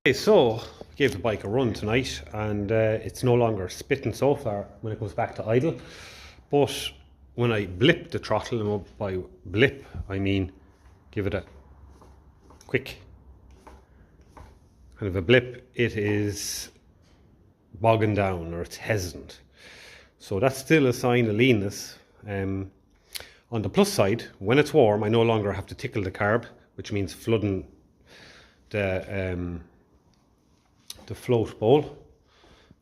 Okay, so gave the bike a run tonight, and it's no longer spitting so far when it goes back to idle. But when I blip the throttle, and by blip I mean give it a quick kind of a blip, it is bogging down, or it's hesitant. So that's still a sign of leanness. On the plus side, when it's warm, I no longer have to tickle the carb, which means flooding the float bowl.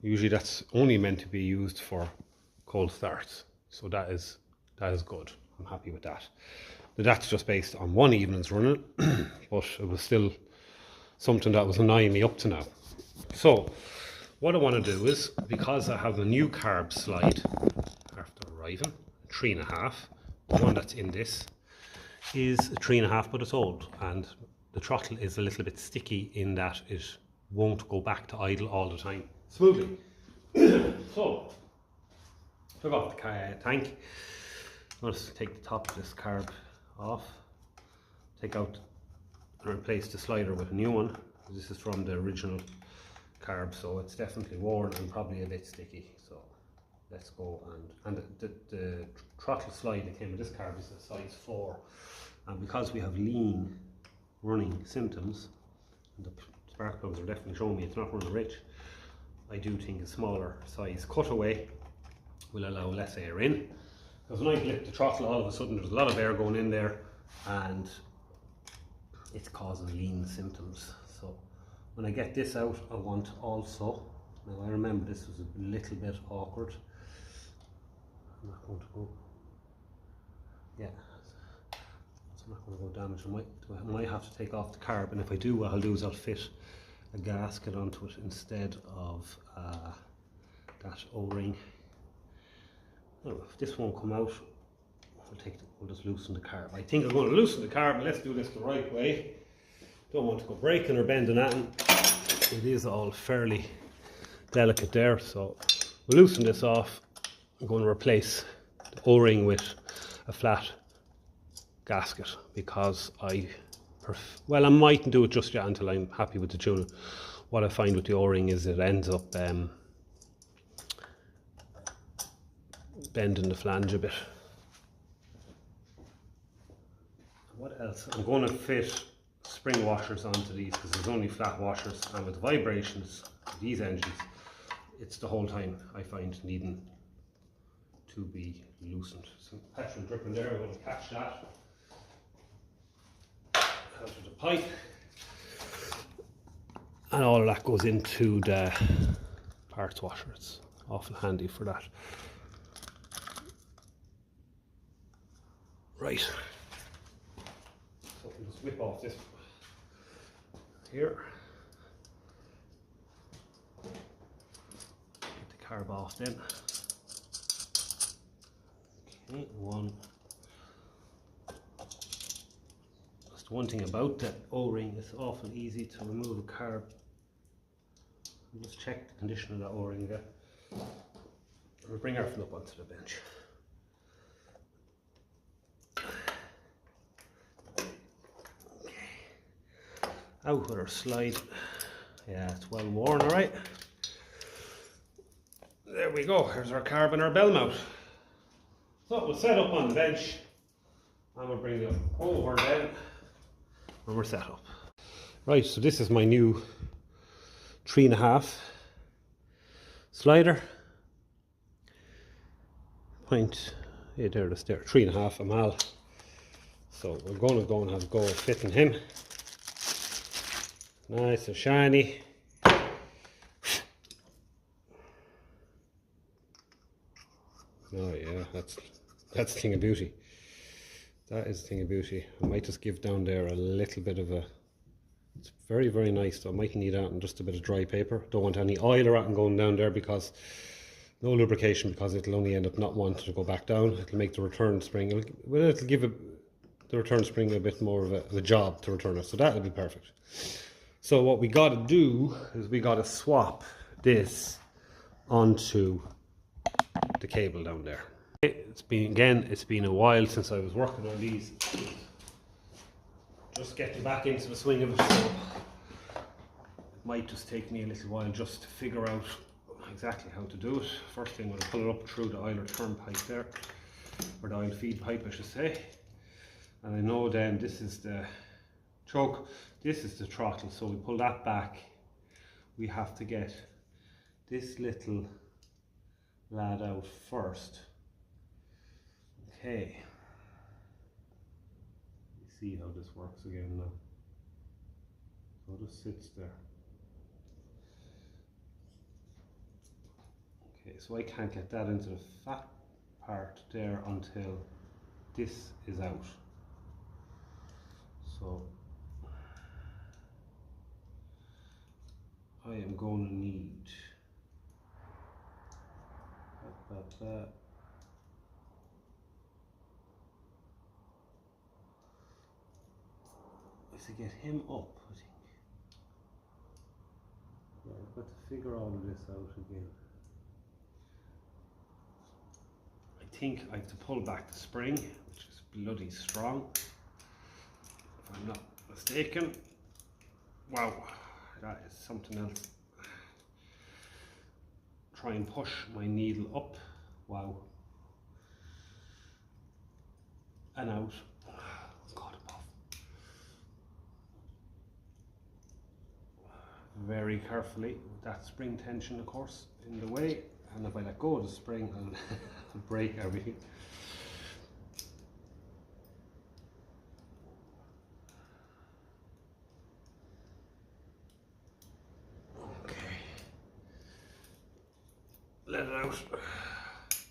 Usually that's only meant to be used for cold starts, so that is good. I'm happy with that. But that's just based on one evening's running, but it was still something that was annoying me up to now. So what I want to do is, because I have a new carb slide after arriving, 3.5, the one that's in this is a 3.5, but it's old, and the throttle is a little bit sticky in that it won't go back to idle all the time smoothly. So, took off the tank. I'm going to take the top of this carb off, take out and replace the slider with a new one. This is from the original carb, so it's definitely worn and probably a bit sticky. So let's go, and the throttle slide that came with this carb is a size 4, and because we have lean running symptoms, and the spark plugs are definitely showing me it's not running rich, I do think a smaller size cutaway will allow less air in. Because when I blip the throttle, all of a sudden there's a lot of air going in there and it's causing lean symptoms. So when I get this out, I want also, now I remember this was a little bit awkward. I'm not going to go, yeah, it's not going to go damage. I might have to take off the carb, and if I do, what I'll do is I'll fit a gasket onto it instead of that O-ring. Well, if this won't come out, we'll just loosen the carb. I think I'm going to loosen the carb, but let's do this the right way. Don't want to go breaking or bending that. It is all fairly delicate there, so we'll loosen this off. I'm going to replace the O-ring with a flat gasket, because I mightn't do it just yet until I'm happy with the tuning. What I find with the O-ring is it ends up bending the flange a bit. What else? I'm going to fit spring washers onto these, because there's only flat washers, and with the vibrations of these engines, it's the whole time I find needing to be loosened. Some petrol dripping there, I'm going to catch that out of the pipe, and all of that goes into the parts washer. It's awful handy for that. Right, so we'll just whip off this here, get the carb off then. Okay, one. Just one thing about the O-ring, it's often easy to remove a carb. Just check the condition of that O-ring there. We'll bring everything up onto the bench. Out with our slide. Yeah, it's well worn, alright. There we go, here's our carb and our bell mount. So we'll set up on the bench, and we'll bring it over then when we're set up. Right, so this is my new 3.5 slider. Point, yeah, there it is there, 3.5 Amal. So we're going to go and have a go at fitting him. Nice and shiny. Oh yeah, that's a thing of beauty. That is a thing of beauty. I might just give down there a little bit of a, it's very, very nice though. I might need that and just a bit of dry paper. Don't want any oil or anything going down there, because no lubrication, because it'll only end up not wanting to go back down. It'll make the return spring, it'll give the return spring a bit more of a job to return it. So that'll be perfect. So what we got to do is we got to swap this onto the cable down there. It's been a while since I was working on these. Just getting back into the swing of it. So Might just take me a little while just to figure out exactly how to do it. First thing, I'm going to pull it up through the oil return pipe there, or the oil feed pipe I should say. And I know then this is the choke, this is the throttle, so we pull that back. We have to get this little lad out first. Okay. You see how this works again now. So it just sits there. Okay, so I can't get that into the fat part there until this is out. So I am going to need is to get him up, I think. Yeah, I've got to figure all of this out again. I think I have to pull back the spring, which is bloody strong, if I'm not mistaken. Wow, that is something else. Try and push my needle up. Wow. And out. God above. Very carefully, with that spring tension of course in the way, and if I let go of the spring I'll break everything. Okay. Let it out.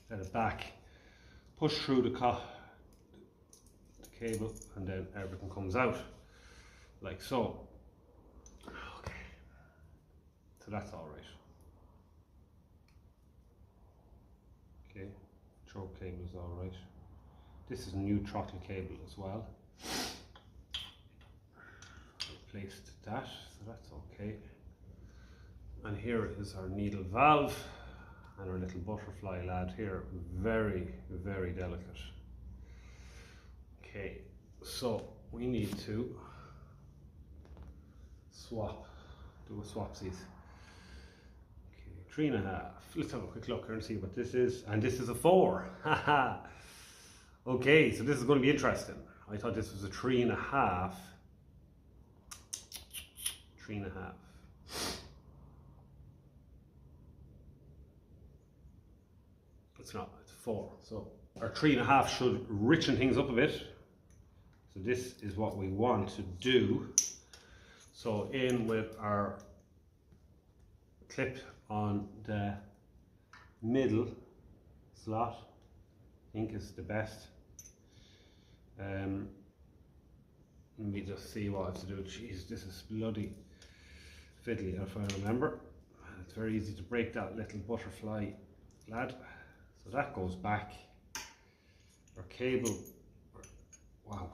Let it back. Push through the cable, and then everything comes out like so. Okay, so that's all right. Okay, choke cable is all right. This is a new throttle cable as well. Replaced that, so that's okay. And here is our needle valve and our little butterfly lad here. Very, very delicate. Okay, so we need to do a swapsies. Okay, 3.5. Let's have a quick look here and see what this is. And this is a 4. Haha. Okay, so this is going to be interesting. I thought this was a 3.5. 3.5. It's not, it's 4. So our 3.5 should richen things up a bit. So this is what we want to do. So in with our clip on the middle slot, I think is the best. Let me just see what I have to do. Jeez, this is bloody fiddly if I remember. It's very easy to break that little butterfly lad. So that goes back. Our cable, wow.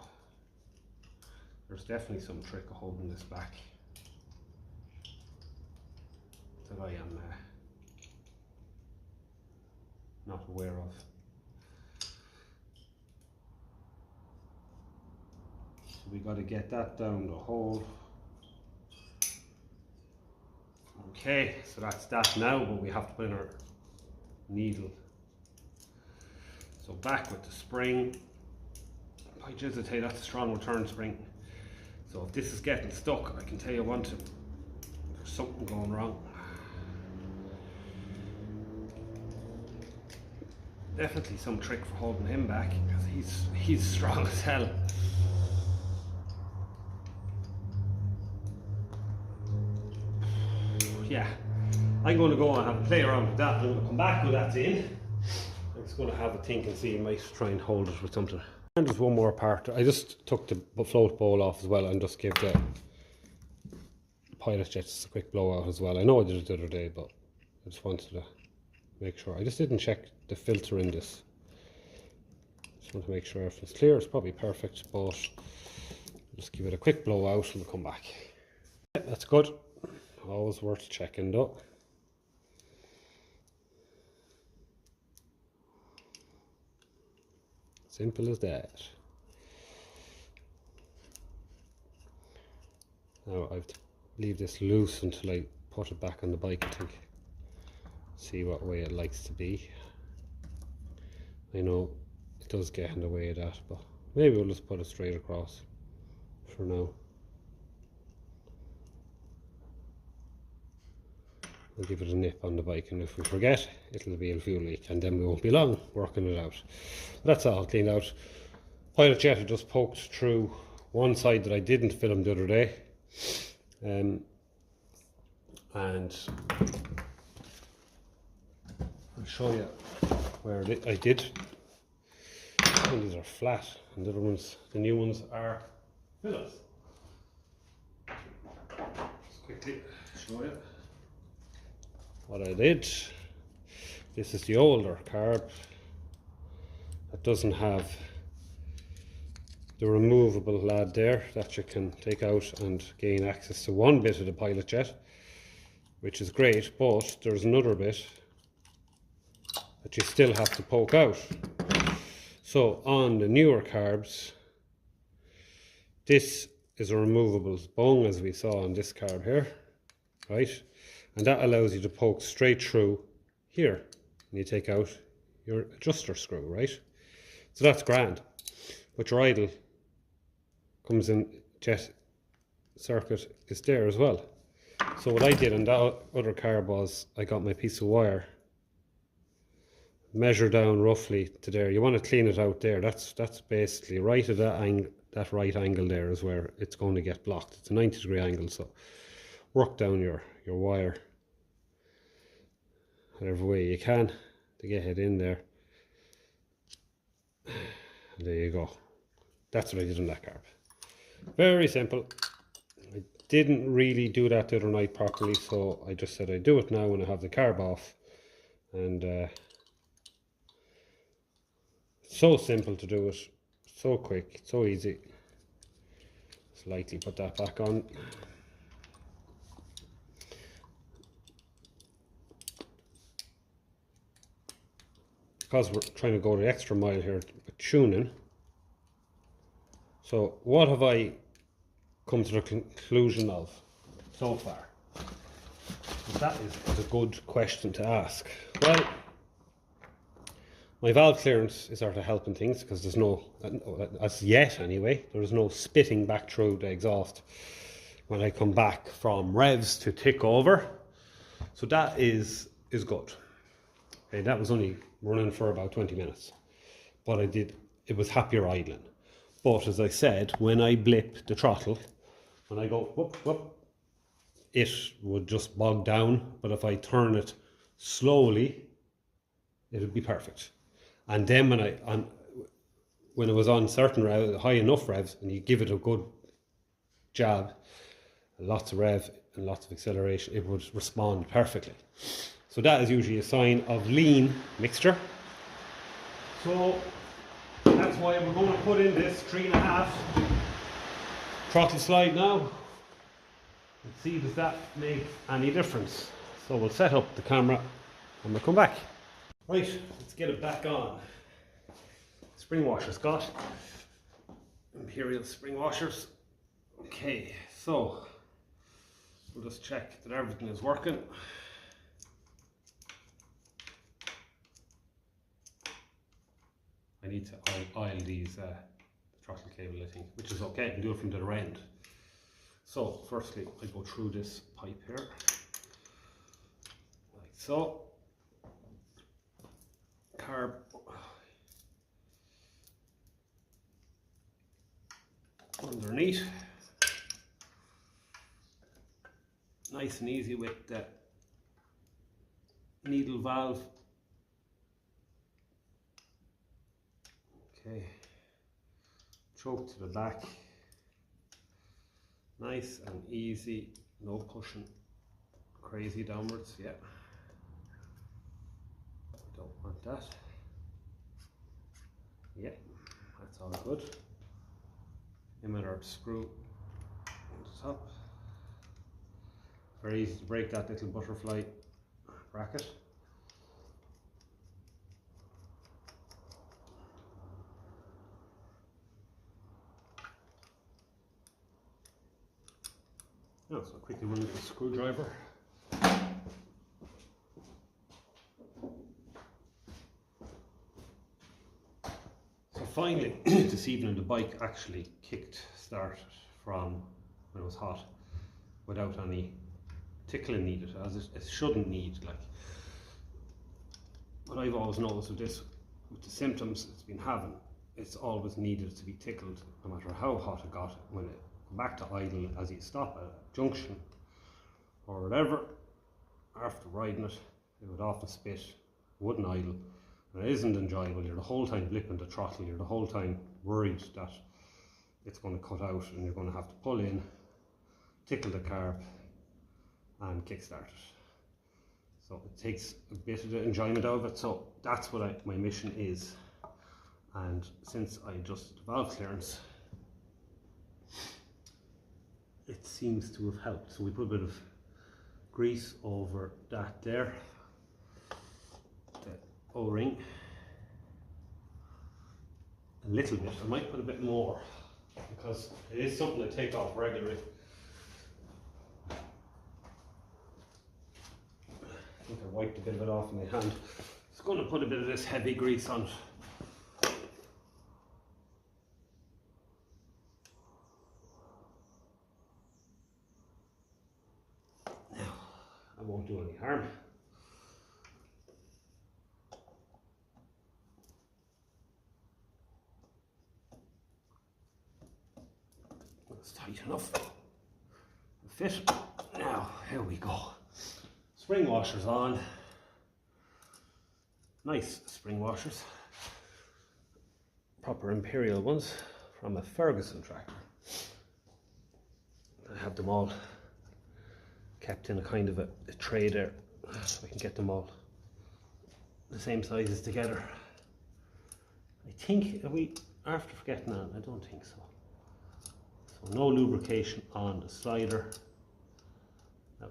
There's definitely some trick of holding this back that I am not aware of. So we got to get that down the hole. Okay, so that's that now, but we have to put in our needle. So back with the spring. I just tell you that's a strong return spring. So if this is getting stuck, I can tell you one thing, there's something going wrong. Definitely some trick for holding him back, because he's strong as hell. Yeah, I'm going to go and have a play around with that. I'm going to come back with that in. I'm just going to have a think and see, I might try and hold it with something. And there's one more part. I just took the float bowl off as well and just gave the pilot jets a quick blowout as well. I know I did it the other day, but I just wanted to make sure. I just didn't check the filter in this. Just want to make sure everything's clear. It's probably perfect, but just give it a quick blowout and we'll come back. Yeah, that's good. Always worth checking though. Simple as that. Now I've leave this loose until I put it back on the bike, I think. See what way it likes to be. I know it does get in the way of that, but maybe we'll just put it straight across for now. We'll give it a nip on the bike, and if we forget, it'll be a fuel leak, and then we won't be long working it out. But that's all cleaned out. Pilot jet had just poked through one side that I didn't film the other day, and I'll show you where I did. And these are flat, and the other ones, the new ones, are fillets. Just quickly show you what I did. This is the older carb that doesn't have the removable lad there that you can take out and gain access to one bit of the pilot jet, which is great, but there's another bit that you still have to poke out. So on the newer carbs, this is a removable bung, as we saw on this carb here, right? And that allows you to poke straight through here, and you take out your adjuster screw, right? So that's grand. But your idle comes in, jet circuit is there as well. So what I did on that other carb was I got my piece of wire, measure down roughly to there. You want to clean it out there. That's basically right at that angle. That right angle there is where it's going to get blocked. It's a 90-degree angle, so work down your wire whatever way you can to get it in there. And there you go. That's what I did on that carb. Very simple. I didn't really do that the other night properly, so I just said I'd do it now when I have the carb off. And so simple to do it, so quick, so easy. Just lightly put that back on. Because we're trying to go the extra mile here with tuning. So what have I come to the conclusion of so far? That is a good question to ask. Well, my valve clearance is sort of helping things, because there's no, as yet anyway, there's no spitting back through the exhaust when I come back from revs to tick over. So that is good. Okay, that was only running for about 20 minutes. But it was happier idling. But as I said, when I blip the throttle, when I go whoop, whoop, it would just bog down. But if I turn it slowly, it would be perfect. And then when it was on certain revs, high enough revs, and you give it a good jab, lots of rev and lots of acceleration, it would respond perfectly. So that is usually a sign of lean mixture. So that's why we're going to put in this 3.5 throttle slide now and see does that make any difference. So we'll set up the camera and we'll come back. Right, let's get it back on. Spring washers, got Imperial spring washers. Okay, so we'll just check that everything is working. I need to oil these throttle cable, I think, which is okay. I can do it from the other end. So firstly, I go through this pipe here, like so. Carb underneath, nice and easy with the needle valve. Okay, choke to the back, nice and easy, no pushing crazy downwards. Yeah, don't want that. Yeah, that's all good. Emitter screw on the top. Very easy to break that little butterfly bracket. Now, so I'll quickly run with the screwdriver. So finally, this evening the bike actually started from when it was hot without any tickling needed, as it shouldn't need. Like, what I've always noticed with this, with the symptoms it's been having, it's always needed to be tickled, no matter how hot it got. When it come back to idle, as you stop at a junction or whatever, after riding it, it would often spit, wouldn't idle, and it isn't enjoyable. You're the whole time blipping the throttle, you're the whole time worried that it's going to cut out and you're going to have to pull in, tickle the carb and kickstart it. So it takes a bit of the enjoyment out of it. So that's what my mission is. And since I adjusted the valve clearance, it seems to have helped. So we put a bit of grease over that there, the O-ring, a little bit. I might put a bit more because it is something I take off regularly. I think I wiped a bit of it off in my hand. Just going to put a bit of this heavy grease on it. Now, I won't do any harm. That's tight enough. Fit. Now, here we go. Spring washers on. Nice spring washers. Proper Imperial ones from a Ferguson tractor. I have them all kept in a kind of a tray there, so I can get them all the same sizes together. I think, are we after forgetting that? I don't think so. So no lubrication on the slider. Now,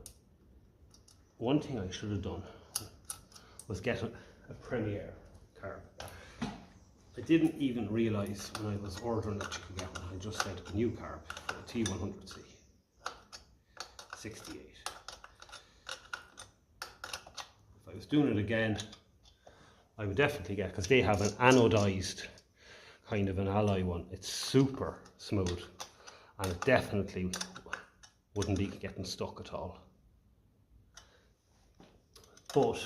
one thing I should have done was get a Premier carb. I didn't even realise when I was ordering that you could get one. I just said a new carb for a T100C 68. If I was doing it again, I would definitely get, because they have an anodized kind of an alloy one. It's super smooth and it definitely wouldn't be getting stuck at all. But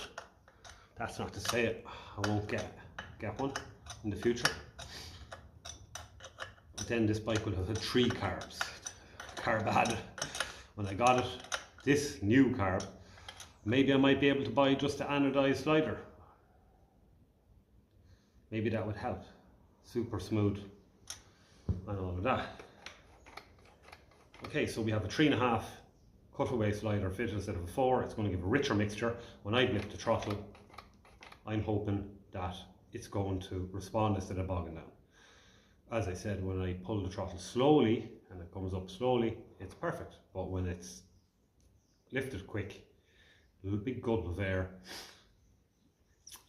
that's not to say it, I won't get one in the future. But then this bike would have had 3 carbs. Carb added. When I got it, this new carb, maybe I might be able to buy just the anodized slider. Maybe that would help. Super smooth and all of that. Okay, so we have a 3.5 cutaway slider fitted instead of a 4. It's going to give a richer mixture. When I blip the throttle, I'm hoping that it's going to respond instead of bogging down. As I said, when I pull the throttle slowly and it comes up slowly, it's perfect. But when it's lifted quick, a little big gulp of air,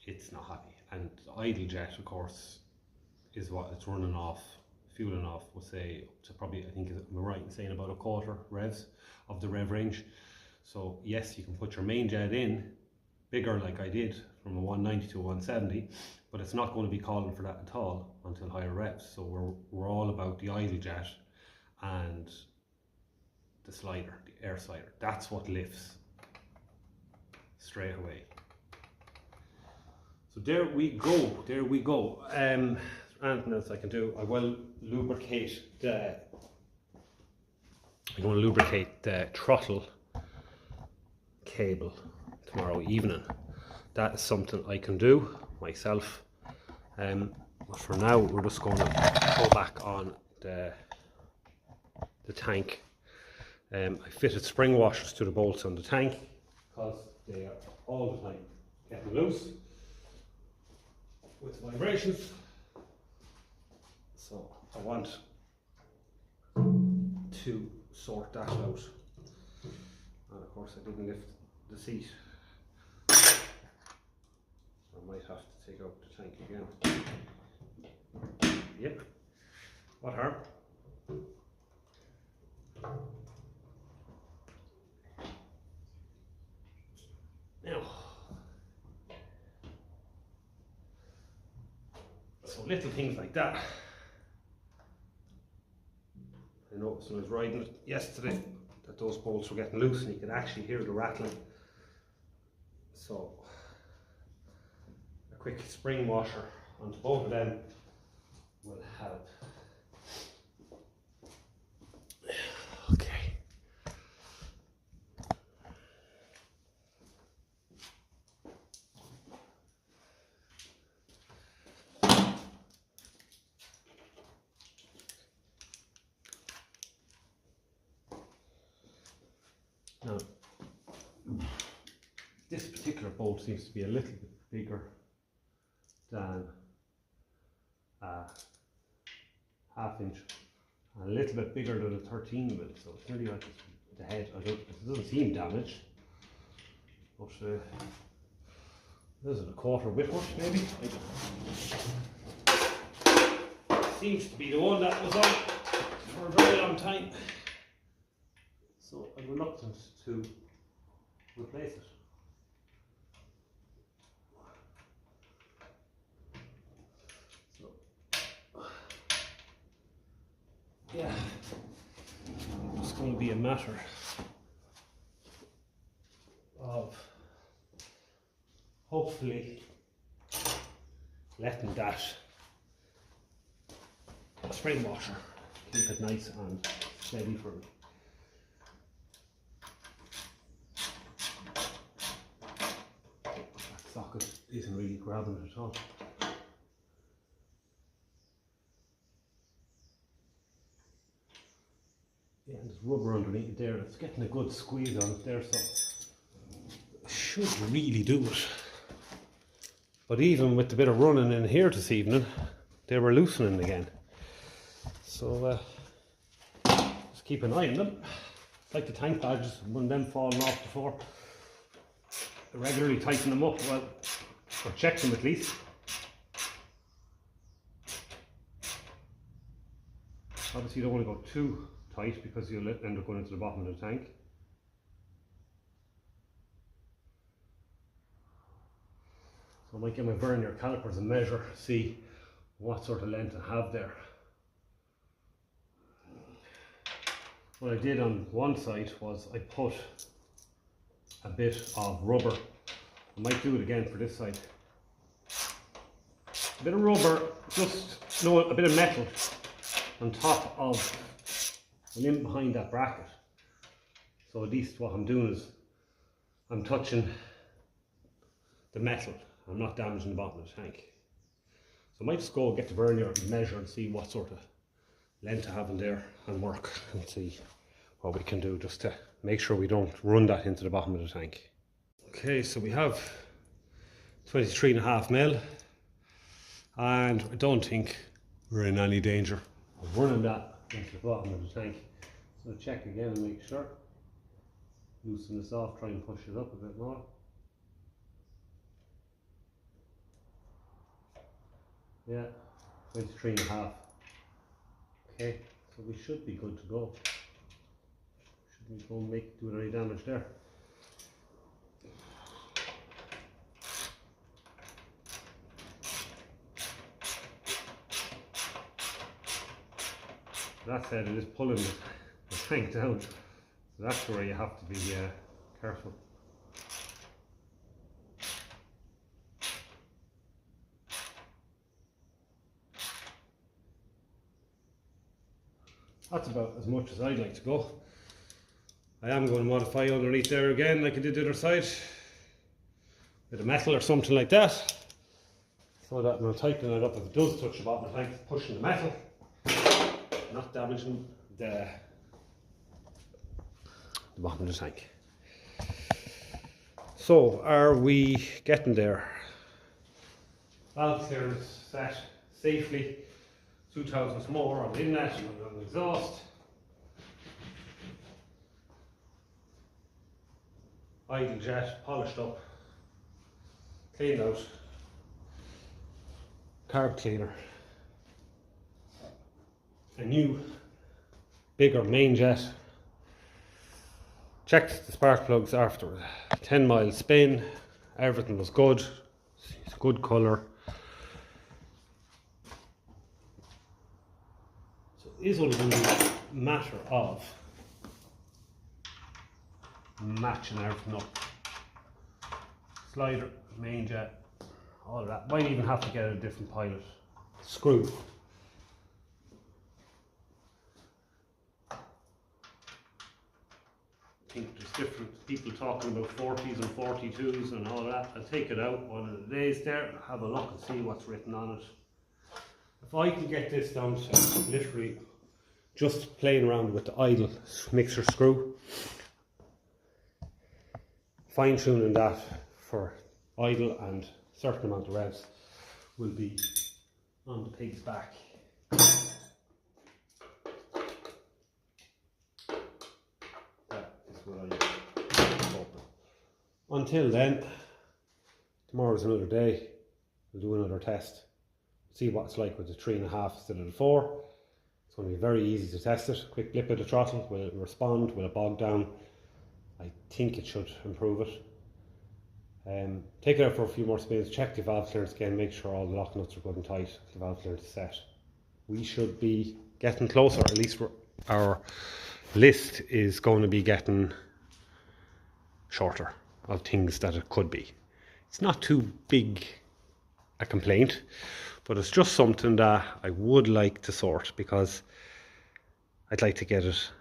it's not happy. And the idle jet, of course, is what it's running off, fueling off, we'll say up to probably, I think, am I right in saying about 1/4 revs of the rev range. So yes, you can put your main jet in bigger like I did from a 190 to a 170, but it's not going to be calling for that at all until higher revs. So we're all about the idle jet and the slider, the air slider. That's what lifts straight away. So there we go, there we go. Anything else I can do? I will lubricate the throttle cable tomorrow evening. That is something I can do myself. But for now, we're just going to go back on the tank. I fitted spring washers to the bolts on the tank because they are all the time getting loose with vibrations. So I want to sort that out. And of course I didn't lift the seat. So I might have to take out the tank again. Yep. What harm? Now, so little things like that. I noticed when I was riding it yesterday that those bolts were getting loose and you could actually hear the rattling. So a quick spring washer onto both of them will help. Okay. Now, this particular bolt seems to be a little bit bigger than a half-inch, a little bit bigger than a 13 mil, so it's nearly like the head. It doesn't seem damaged, but is it a quarter whitworth maybe? Seems to be the one that was on for a very long time, so I'm reluctant to replace it. Yeah, it's going to be a matter of hopefully letting that spring washer keep it nice and steady for me. That socket isn't really grabbing it at all. Yeah, and there's rubber underneath it there. It's getting a good squeeze on it there, so it should really do it. But even with the bit of running in here this evening, they were loosening again. So just keep an eye on them. It's like the tank pads, when them falling off before. Regularly tighten them up, well, or check them at least. Obviously you don't want to go too tight because you'll end up going into the bottom of the tank. So I might get my vernier calipers and measure, see what sort of length I have there. What I did on one side was I put a bit of rubber. I might do it again for this side. A bit of rubber, just no, a bit of metal on top of and in behind that bracket. So at least what I'm doing is I'm touching the metal. I'm not damaging the bottom of the tank. So I might just go get the vernier and measure and see what sort of length I have in there and work and see what we can do just to make sure we don't run that into the bottom of the tank. Okay, so we have 23.5 mil and I don't think we're in any danger of running that into the bottom of the tank. So check again and make sure. Loosen this off, try and push it up a bit more. Yeah, 23.5. Okay, so we should be good to go. Shouldn't go do any damage there. That said, it is pulling the tank down, so that's where you have to be careful. That's about as much as I'd like to go. I am going to modify underneath there again like I did the other side. Bit of metal or something like that. So that when I'm tightening it up, if it does touch the bottom of the tank, it's pushing the metal, not damaging the bottom of the tank. So are we getting there? Valve clearance set safely. 2 thousandths more on the inlet and on the exhaust. Idle jet polished up, cleaned out. Carb cleaner. A new, bigger main jet. Checked the spark plugs after 10 mile spin, everything was good. It's a good colour. So it is only going to be a matter of matching everything up. Slider, main jet, all of that. Might even have to get a different pilot screw. I think there's different people talking about 40s and 42s and all that. I'll take it out one of the days there, have a look and see what's written on it. If I can get this down to literally just playing around with the idle mixer screw, fine tuning that for idle and certain amount of revs will be on the pig's back. That is what I'm hoping. Until then, tomorrow's another day. We'll do another test. See what it's like with the 3.5 instead of the 4. It's going to be very easy to test it. Quick blip of the throttle, will it respond, will it bog down? I think it should improve it. Take it out for a few more spins, check the valve clearance again, make sure all the lock nuts are good and tight, the valve clearance is set. We should be getting closer, at least our list is going to be getting shorter of things that it could be. It's not too big a complaint, but it's just something that I would like to sort, because I'd like to get it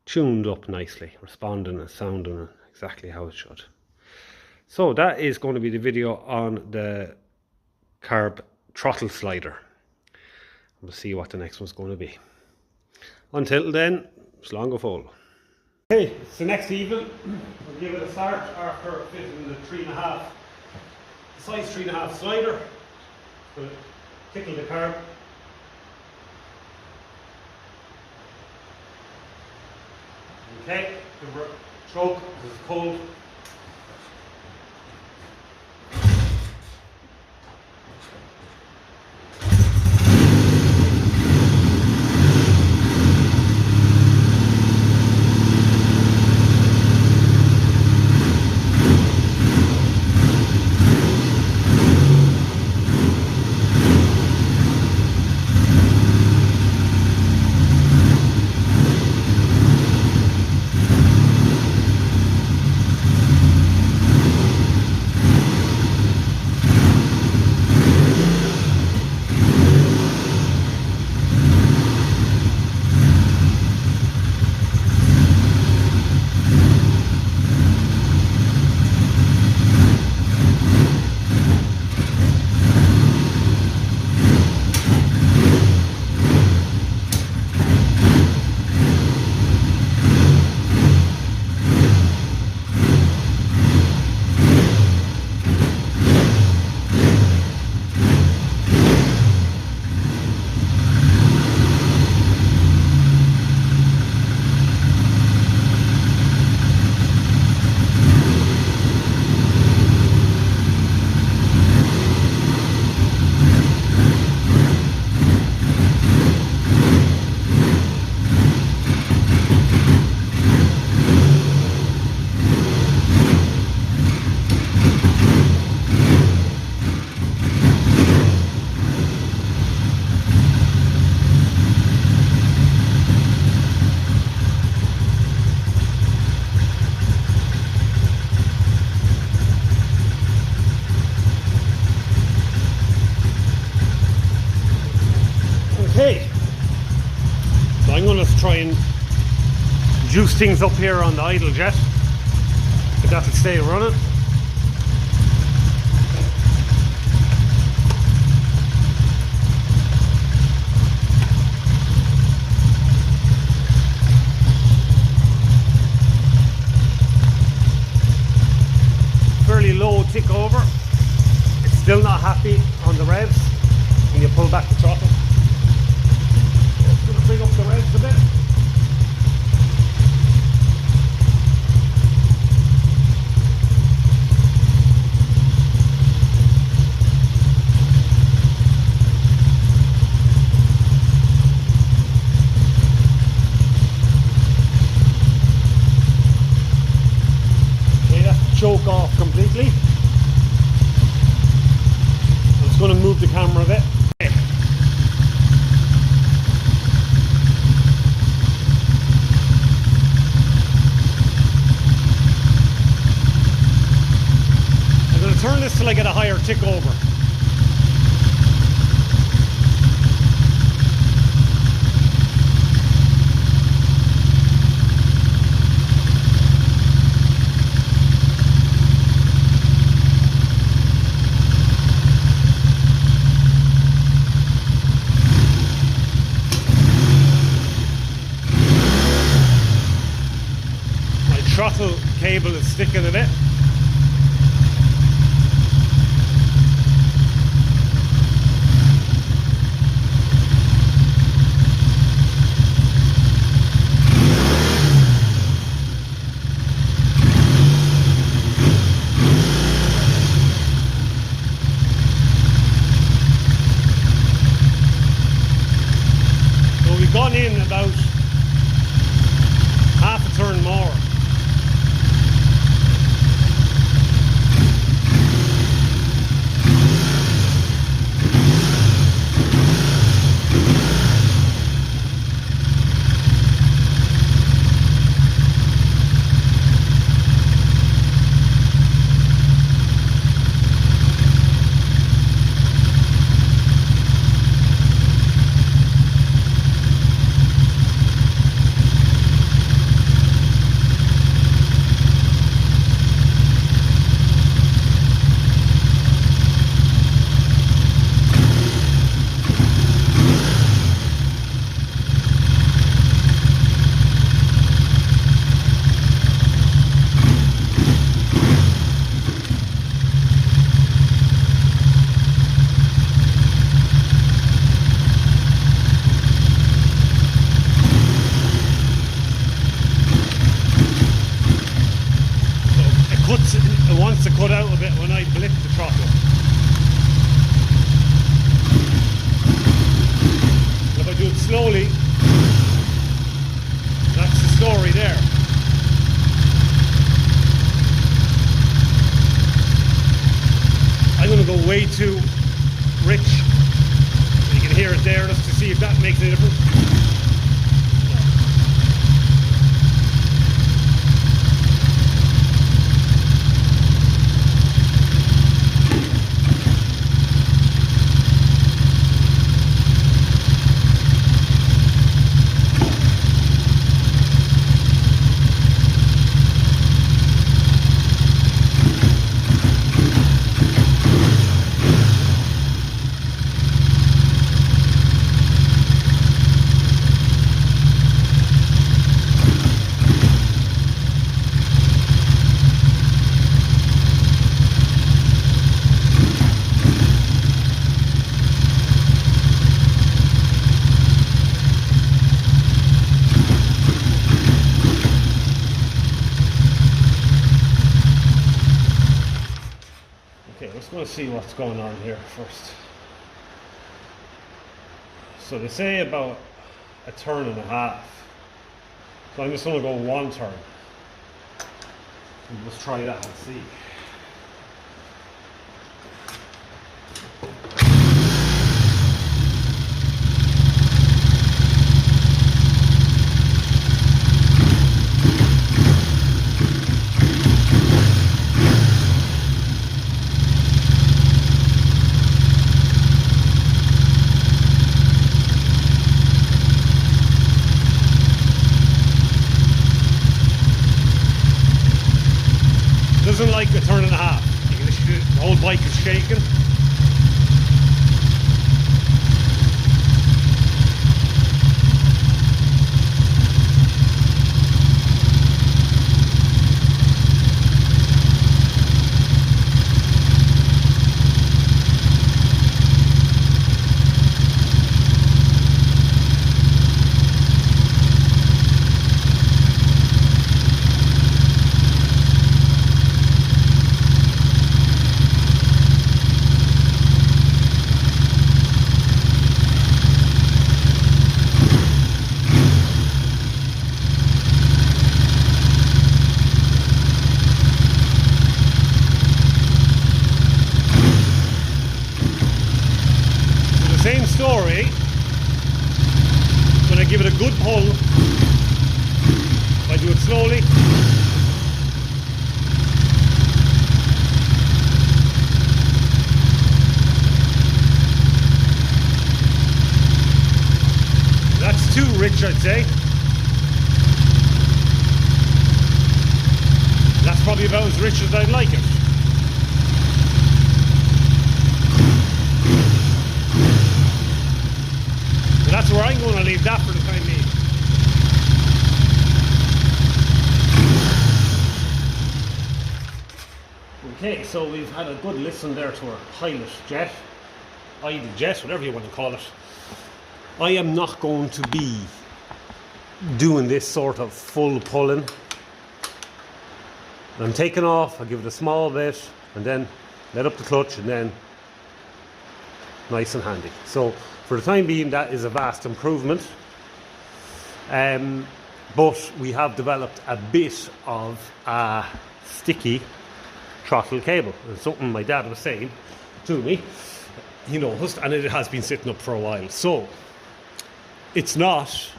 tuned up nicely, responding and sounding exactly how it should. So that is going to be the video on the carb throttle slider. We'll see what the next one's going to be. Until then, slán go fóill. Okay, it's the next evening. We'll give it a start after fitting the 3.5, the size 3.5 slider. We'll tickle the carb. Okay, the stroke is cold. Okay, so I'm going to try and juice things up here on the idle jet, but that'll stay running. Fairly low tick over. It's still not happy on the revs when you pull back the throttle. It's going to bring up the revs a bit. Okay, that's the choke off completely. move the camera a bit. Okay. I'm going to turn this till I get a higher tick over. Throttle cable is sticking a bit. So we've gone in about half a turn more. It wants to cut out a bit when I blip the throttle. If I do it slowly, that's the story there. I'm going to go way too rich. You can hear it there just to see if that makes any difference. Let's go see what's going on here first. So they say about a turn and a half. So I'm just going to go one turn. And just try that and see. Doesn't like a turn a good pull. If I do it slowly, that's too rich, I'd say. That's probably about as rich as I'd like it. And that's where I'm going to leave that for the time being. Okay, so we've had a good listen there to our pilot jet, idle jet, whatever you want to call it. I am not going to be doing this sort of full pulling. I'm taking off, I'll give it a small bit and then let up the clutch and then nice and handy. So for the time being that is a vast improvement. But we have developed a bit of a sticky throttle cable. It's something my dad was saying to me, he noticed, and it has been sitting up for a while. So it's not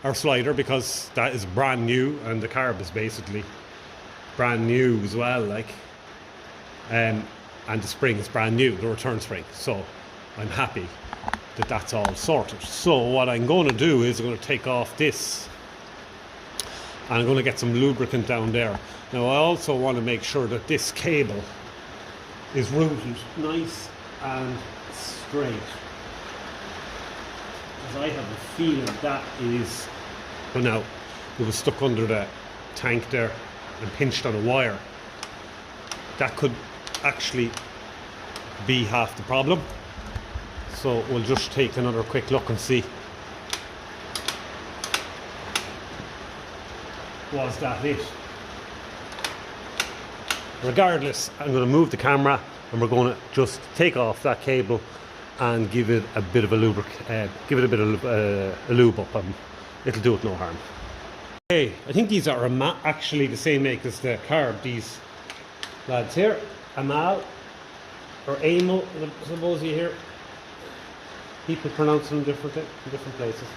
our slider because that is brand new and the carb is basically brand new as well, like, and the spring is brand new, the return spring. So I'm happy that that's all sorted. So what I'm going to do is I'm going to take off this and I'm going to get some lubricant down there. Now I also want to make sure that this cable is routed nice and straight, because I have a feeling that is, well, now it was stuck under the tank there and pinched on a wire. That could actually be half the problem. So we'll just take another quick look and see. Was that it? Regardless, I'm going to move the camera and we're going to just take off that cable and give it a bit of a lubricant, give it a bit of a lube up, and it'll do it no harm. Okay, I think these are actually the same make as the carb, these lads here. Amal, or Amal, I suppose you hear people pronounce them differently in different places.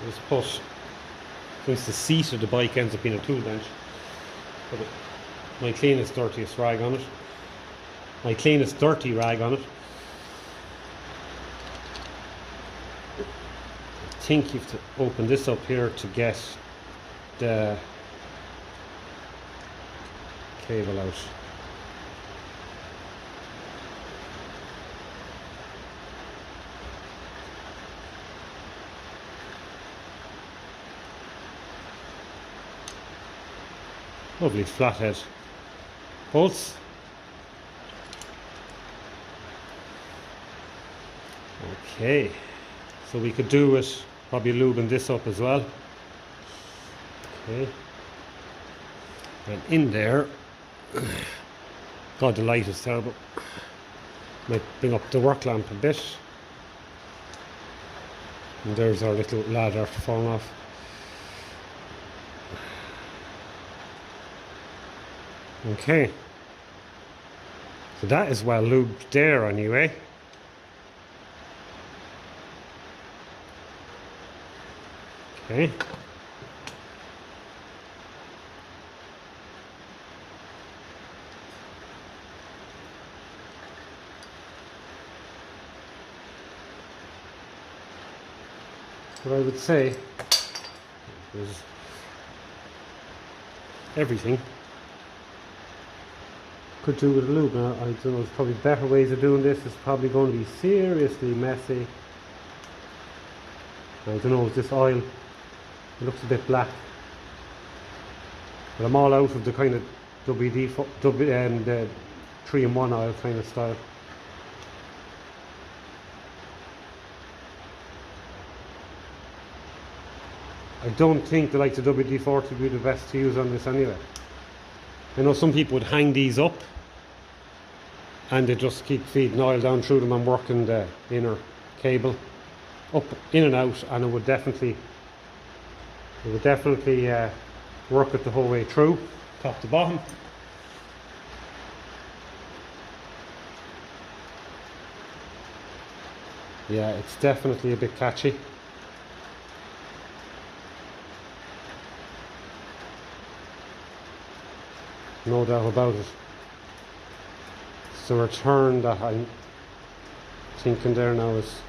Just put, since the seat of the bike ends up being a tool bench, put my cleanest, dirtiest rag on it. My cleanest, dirty rag on it. I think you have to open this up here to get the cable out. Lovely flathead bolts. Okay, so we could do it, probably lubing this up as well. Okay, and in there, God, the light is terrible. Might bring up the work lamp a bit. And there's our little ladder falling off. Okay, so that is well lubed there anyway. Okay. What I would say is everything could do with a lube. Now, I don't know, there's probably better ways of doing this. It's probably going to be seriously messy. I don't know, this oil, it looks a bit black. But I'm all out of the kind of the 3-in-1 oil kind of style. I don't think the likes of WD-40 would be the best to use on this anyway. I know some people would hang these up and they just keep feeding oil down through them and working the inner cable up, in and out, and it would definitely work it the whole way through, top to bottom. Yeah, it's definitely a bit catchy. No doubt about it. It's the return that I'm thinking there now is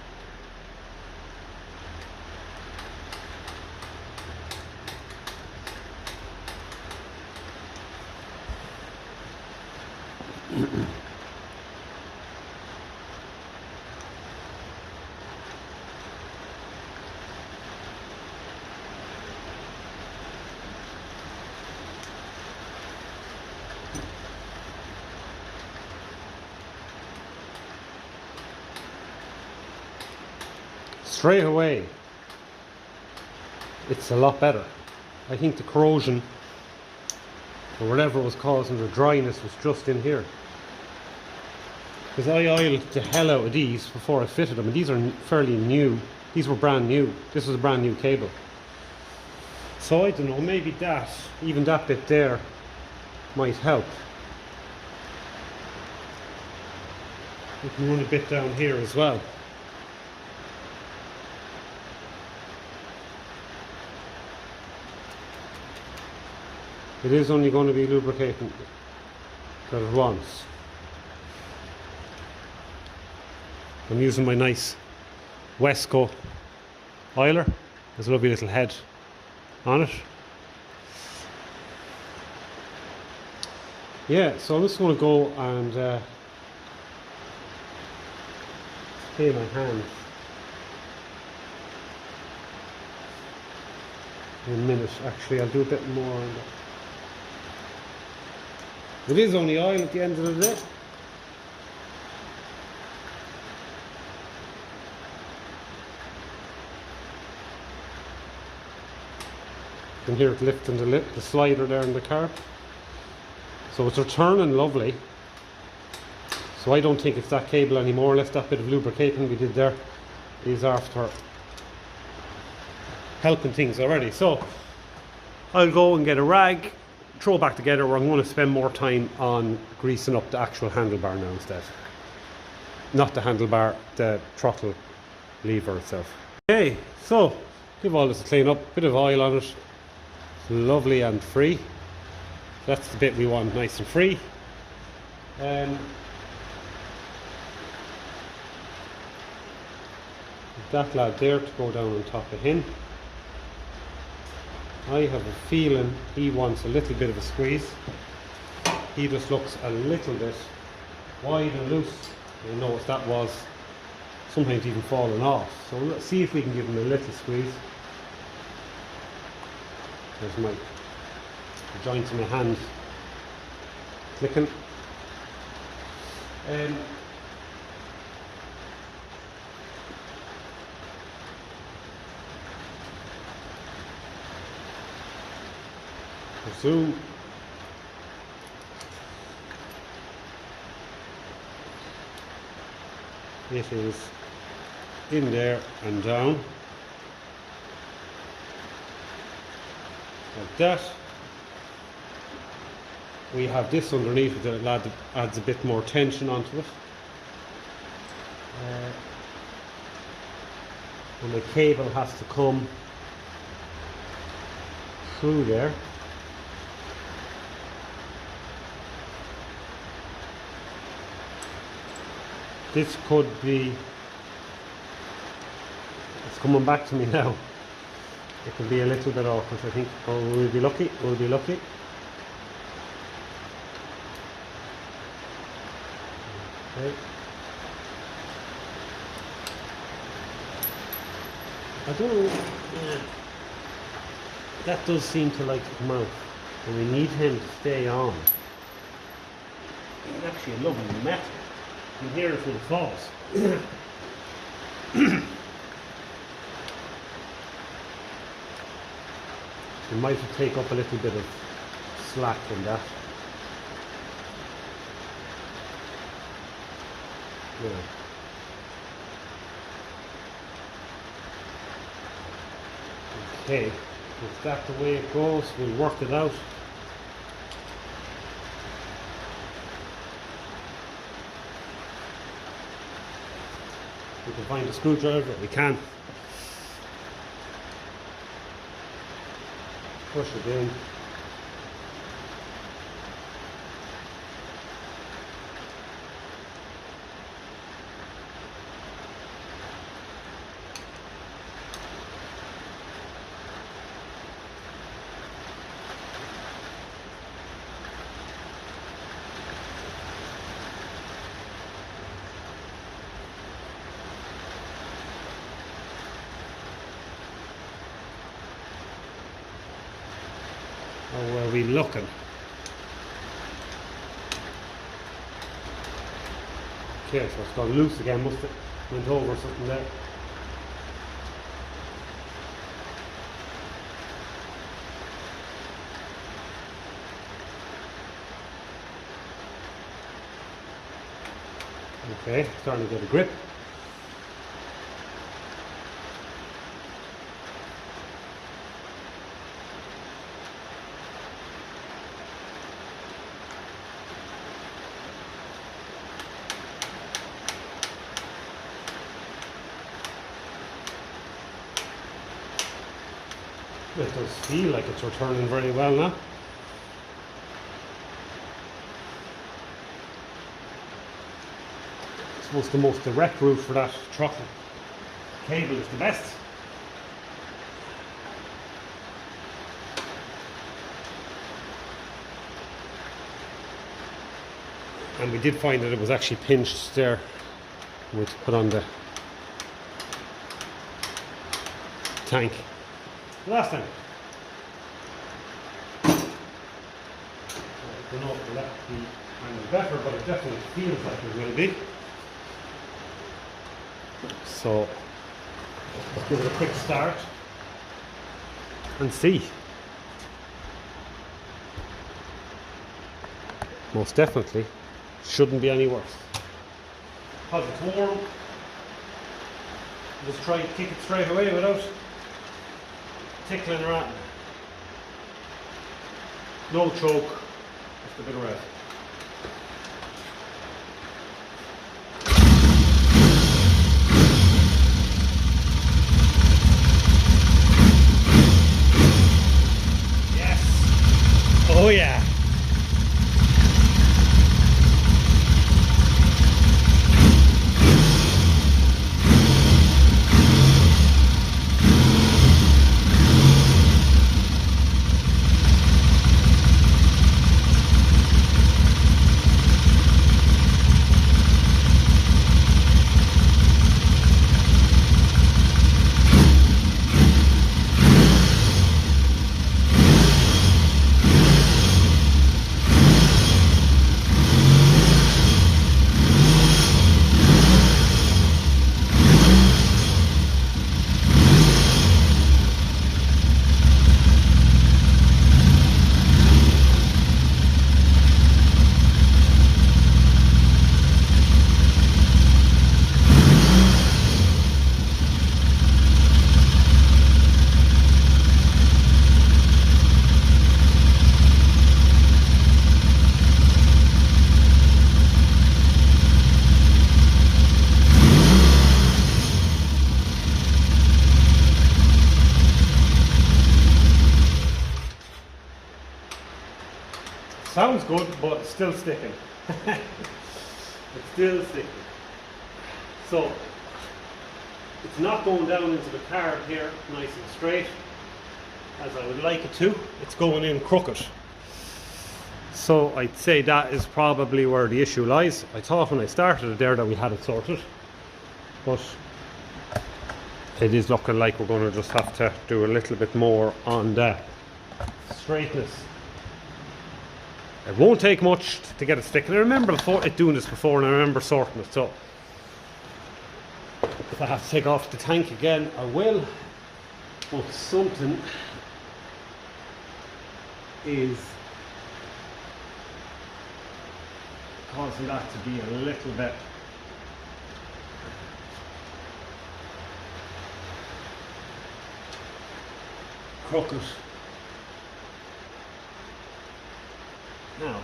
straight away it's a lot better. I think the corrosion or whatever was causing the dryness was just in here, because I oiled the hell out of these before I fitted them, and these are fairly new. These were brand new. This was a brand new cable. So I don't know, maybe that, even that bit there might help. You can run a bit down here as well. It is only going to be lubricating that it wants. I'm using my nice Wesco oiler. There's a lovely little head on it. Yeah, so I'm just going to go and clean my hands in a minute. Actually, I'll do a bit more on that. It is only oil at the end of the day. You can hear it lifting the slider there in the car. So it's returning lovely. So I don't think it's that cable anymore, unless that bit of lubricating we did there is after helping things already. So I'll go and get a rag, throw it back together, where I'm going to spend more time on greasing up the actual handlebar now instead. Not the handlebar, the throttle lever itself. Okay, so give all this a clean up, bit of oil on it. It's lovely and free. That's the bit we want, nice and free. That lad there to go down on top of him. I have a feeling he wants a little bit of a squeeze. He just looks a little bit wide and loose. I noticed that was sometimes even falling off. So let's see if we can give him a little squeeze. There's my joints in my hand clicking. Zoom. It is in there and down like that. We have this underneath that adds a bit more tension onto it. And the cable has to come through there. This could be, it's coming back to me now. It could be a little bit awkward, I think. Oh, we'll be lucky, we'll be lucky. Okay. I don't know, yeah. That does seem to like to come out, and we need him to stay on. It's actually a lovely metal. You can hear it when it falls. We might take up a little bit of slack in that. Yeah. Okay, if that's the way it goes, we'll work it out. we can find a screwdriver, we can. Push it in. How are we looking? Okay, so it's gone loose again, must have went over something there. Okay, starting to get a grip. It does feel like it's returning very well now. I suppose the most direct route for that throttle cable is the best. And we did find that it was actually pinched there when we put on the tank last time. I don't know if it'll be any better, but it definitely feels like it will be. So let's give it a quick start and see. Most definitely shouldn't be any worse. Because it's warm, just try to kick it straight away without tickling around. No choke, just a bit of rev. Yes! Oh yeah! Sounds good, but it's still sticking. It's still sticking. So it's not going down into the carb here nice and straight as I would like it to. It's going in crooked. So I'd say that is probably where the issue lies. I thought when I started it there that we had it sorted, but it is looking like we're going to just have to do a little bit more on the straightness. It won't take much to get it sticking. I remember doing this before, and I remember sorting it. So if I have to take off the tank again, I will. But something is causing that to be a little bit crooked. Now,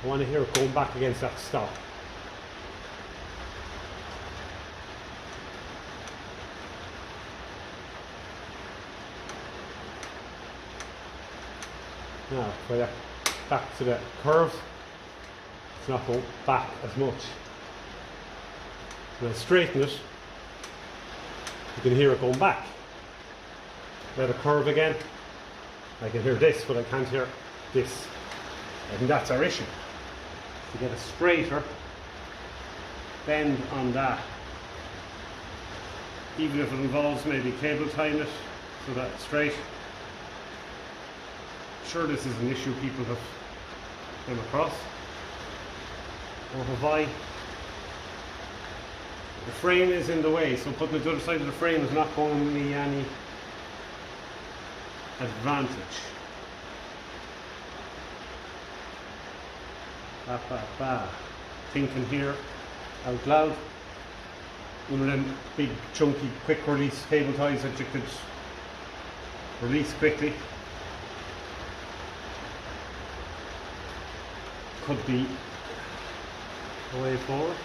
I want to hear it going back against that stop. Now, if I get back to the curve, it's not going back as much. When I straighten it, you can hear it going back. Let it curve again. I can hear this, but I can't hear this. I think that's our issue. To get a straighter bend on that, even if it involves maybe cable tying it so that it's straight. I'm sure this is an issue people have come across. Or have I? The frame is in the way, so putting it to the other side of the frame is not going to be any advantage. Ba, ba, ba. Thinking here out loud. One of them big chunky quick release cable ties that you could release quickly could be a way forward.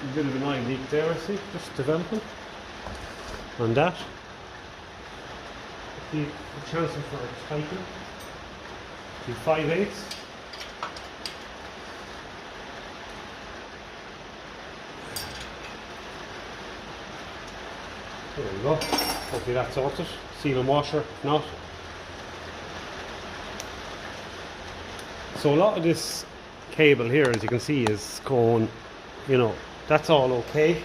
A bit of an eye leak there, I see, just developing on that. The chance for a tighten to 5/8. There we go. Hopefully that's sorted. Seal and washer, if not. So a lot of this cable here, as you can see, is going, you know, that's all okay,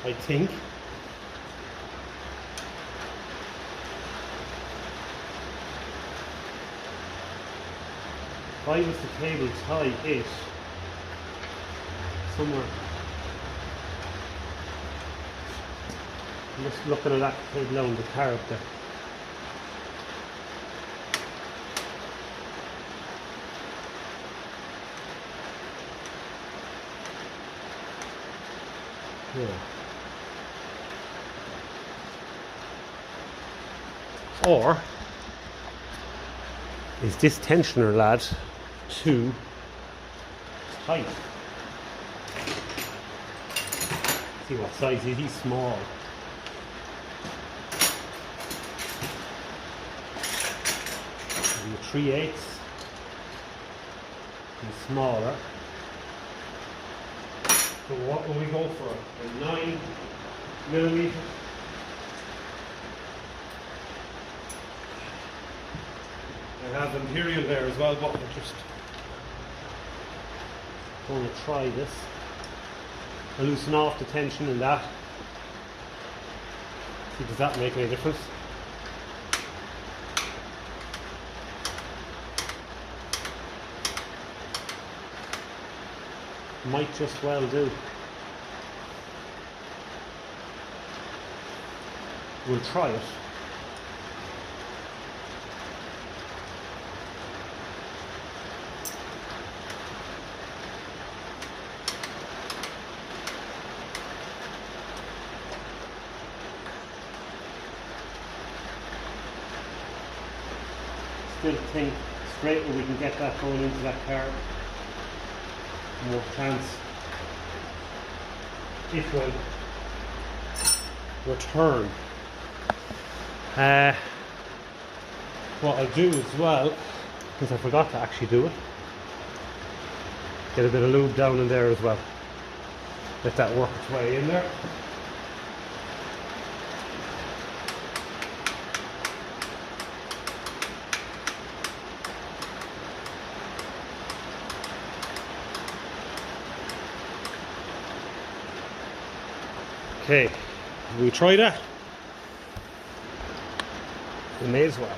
I think. If I was the cable tie it somewhere, I'm just looking at that cable down the carb there. Yeah. Or is this tensioner lad too tight? See what size is he? Small. And the 3/8 is smaller. So what will we go for? A 9mm. I have Imperial there as well, but I'm just going to try this. I'll loosen off the tension in that. See, does that make any difference? Might just well do. We'll try it. Still think straight where we can get that going into that car. More chance it will return. What I'll do as well, because I forgot to actually do it, get a bit of lube down in there as well. Let that work its way in there. Okay, we try that. We may as well.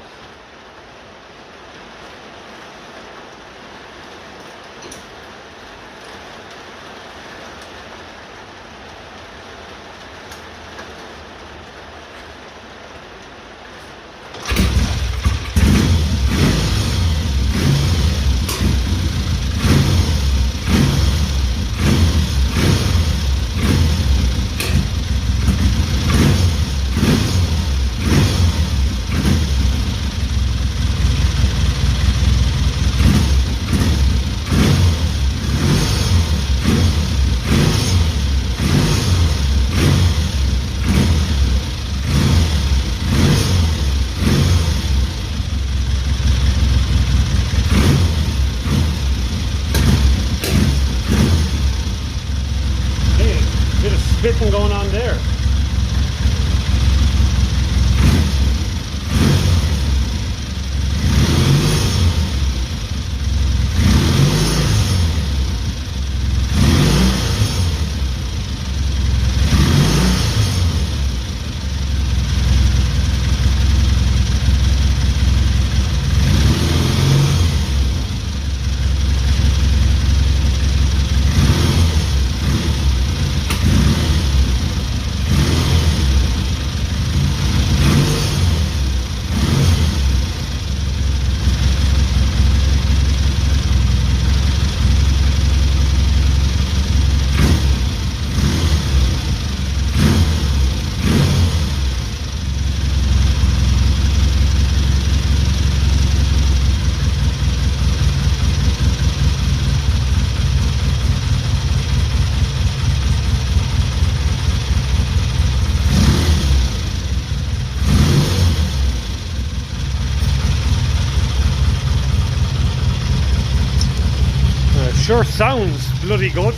Sure sounds bloody good.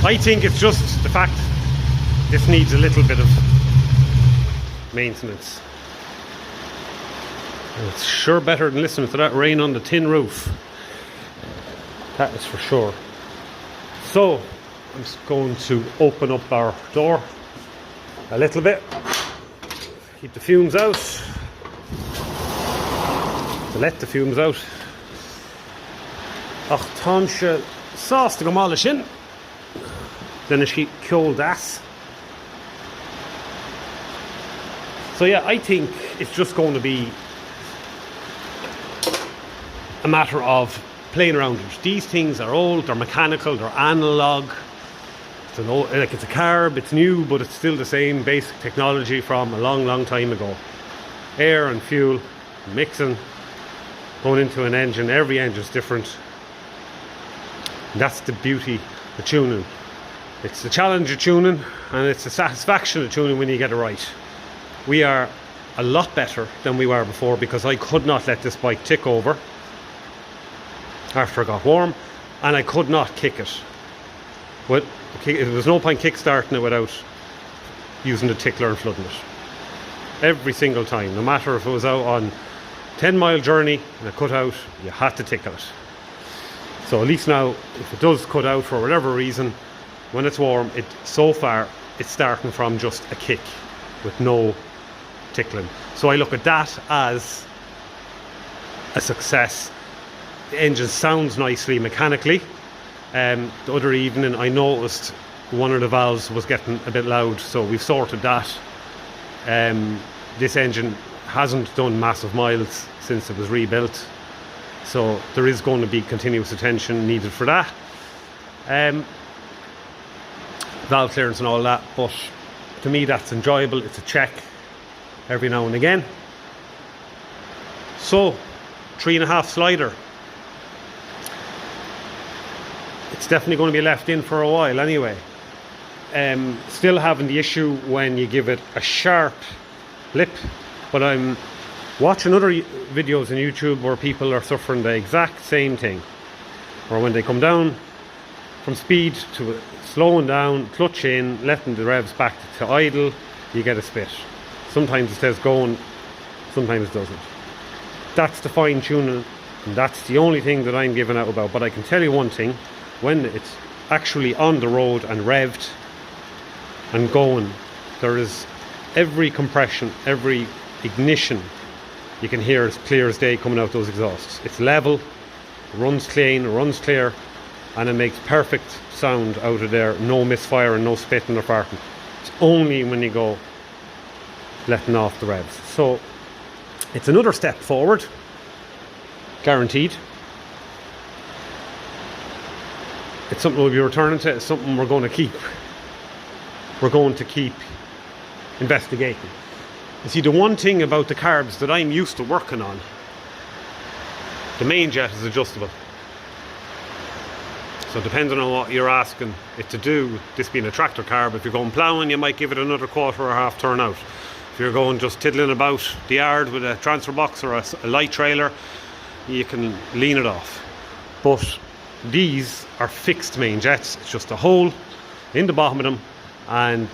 I think it's just the fact this needs a little bit of maintenance. And it's sure better than listening to that rain on the tin roof. That is for sure. So I'm just going to open up our door a little bit. Keep the fumes out. To let the fumes out. Ach, táimse sásta go mála sin. Then a sheet cold ass. So yeah, I think it's just going to be a matter of playing around with it. These things are old, they're mechanical, they're analog. It's an old, like it's a carb, it's new, but it's still the same basic technology from a long, long time ago. Air and fuel, mixing, going into an engine. Every engine's different. And that's the beauty of tuning. It's the challenge of tuning, and it's the satisfaction of tuning when you get it right. We are a lot better than we were before, because I could not let this bike tick over after it got warm, and I could not kick it. But there was no point kick-starting it without using the tickler and flooding it. Every single time, no matter if it was out on 10-mile journey and it cut out, you had to tickle it. So at least now, if it does cut out for whatever reason, when it's warm, so far it's starting from just a kick with no tickling. So I look at that as a success. The engine sounds nicely mechanically. The other evening I noticed one of the valves was getting a bit loud, so we've sorted that. This engine hasn't done massive miles since it was rebuilt, so there is going to be continuous attention needed for that. Valve clearance and all that, but to me that's enjoyable. It's a check every now and again. So 3.5 slider, it's definitely going to be left in for a while anyway. Still having the issue when you give it a sharp lip, but I'm watching other videos on YouTube where people are suffering the exact same thing, or when they come down from speed to slowing down, clutch in, letting the revs back to idle, you get a spit. Sometimes it says going, sometimes it doesn't. That's the fine tuning, and that's the only thing that I'm giving out about. But I can tell you one thing, when it's actually on the road and revved and going, there is every compression, every ignition, you can hear as clear as day coming out those exhausts. It's level, runs clean, runs clear, and it makes perfect sound out of there. No misfire and no spitting or farting. It's only when you go letting off the revs. So it's another step forward, guaranteed. It's something we'll be returning to. It's something we're going to keep investigating. You see, the one thing about the carbs that I'm used to working on, the main jet is adjustable. So depending on what you're asking it to do, this being a tractor carb, if you're going ploughing, you might give it another quarter or half turn out. If you're going just tiddling about the yard with a transfer box or a light trailer, you can lean it off. But these are fixed main jets. It's just a hole in the bottom of them, and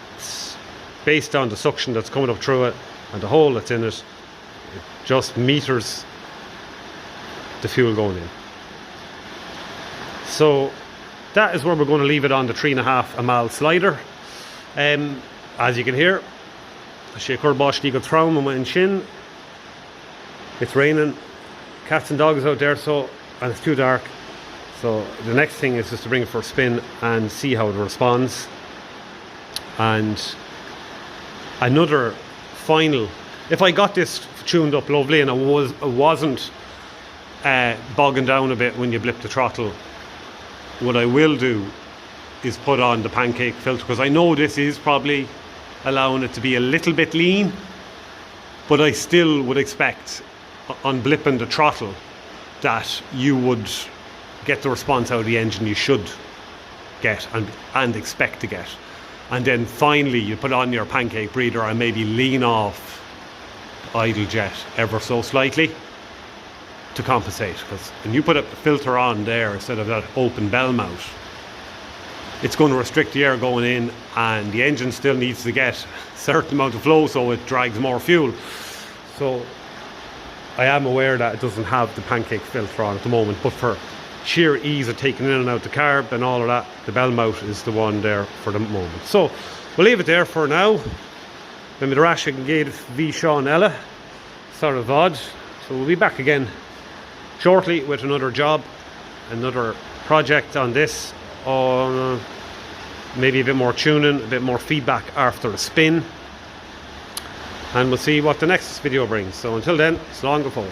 based on the suction that's coming up through it and the hole that's in it, it just meters the fuel going in. So that is where we're going to leave it on the 3.5 Amal slider. As you can hear, sé churbáistí go trom in shin. It's raining, cats and dogs out there, so, and it's too dark. So the next thing is just to bring it for a spin and see how it responds. And another final, if I got this tuned up lovely and it wasn't bogging down a bit when you blip the throttle, what I will do is put on the pancake filter, because I know this is probably allowing it to be a little bit lean, but I still would expect unblipping the throttle that you would get the response out of the engine you should get and expect to get. And then finally you put on your pancake breather and maybe lean off the idle jet ever so slightly to compensate, because when you put a filter on there instead of that open bell mouth, it's going to restrict the air going in, and the engine still needs to get a certain amount of flow, so it drags more fuel. So I am aware that it doesn't have the pancake filter on at the moment, but for sheer ease of taking in and out the carb and all of that, the bell mouth is the one there for the moment. So we'll leave it there for now. Maybe the rash can get V Sean Ella sort of odd. So we'll be back again shortly with another job, another project on this, or maybe a bit more tuning, a bit more feedback after a spin, and we'll see what the next video brings. So until then, it's long and forward.